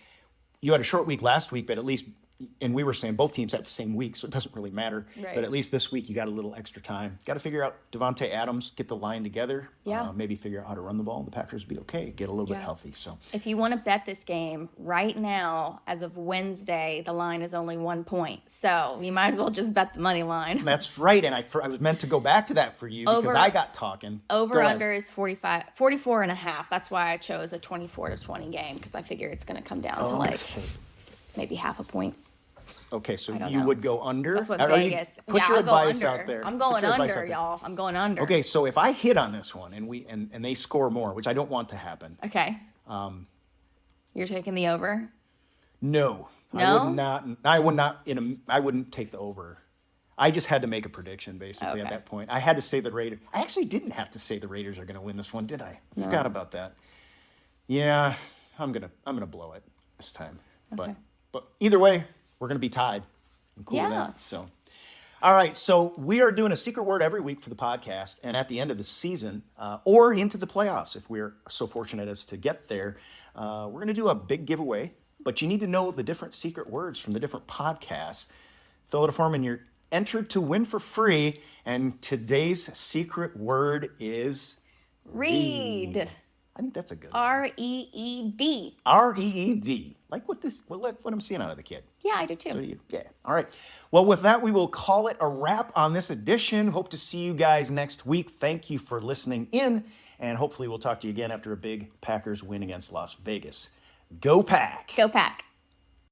Speaker 1: you had a short week last week, but at least, and we were saying both teams have the same week, so it doesn't really matter.
Speaker 2: Right.
Speaker 1: But at least this week, you got a little extra time. Got to figure out Devontae Adams, get the line together.
Speaker 2: Yeah.
Speaker 1: Maybe figure out how to run the ball. The Packers will be okay. Get a little bit healthy. So
Speaker 2: if you want to bet this game right now, as of Wednesday, the line is only 1 point. So you might as well just bet the money line.
Speaker 1: That's right. And I was meant to go back to that for you because I got talking.
Speaker 2: Over-under is 44 and a half. That's why I chose a 24-20 game because I figure it's going to come down to maybe half a point.
Speaker 1: Okay, so you would go under?
Speaker 2: That's what Vegas.
Speaker 1: Put your advice out there.
Speaker 2: I'm going under, y'all. I'm going under.
Speaker 1: Okay, so if I hit on this one and they score more, which I don't want to happen.
Speaker 2: Okay. You're taking the over?
Speaker 1: No.
Speaker 2: No?
Speaker 1: I wouldn't take the over. I just had to make a prediction basically at that point. I had to say the Raiders. I actually didn't have to say the Raiders are going to win this one, did I? I forgot about that. Yeah, I'm gonna blow it this time.
Speaker 2: Okay.
Speaker 1: But either way, we're going to be tied. I'm cool with that. So, all right. So we are doing a secret word every week for the podcast. And at the end of the season or into the playoffs, if we're so fortunate as to get there, we're going to do a big giveaway. But you need to know the different secret words from the different podcasts. Fill out a form in your entered to win for free. And today's secret word is
Speaker 2: Reed.
Speaker 1: I think that's a good one.
Speaker 2: R-E-E-D.
Speaker 1: R-E-E-D. Like what I'm seeing out of the kid.
Speaker 2: Yeah, I do too.
Speaker 1: So yeah. All right. Well, with that, we will call it a wrap on this edition. Hope to see you guys next week. Thank you for listening in. And hopefully we'll talk to you again after a big Packers win against Las Vegas. Go Pack.
Speaker 2: Go Pack.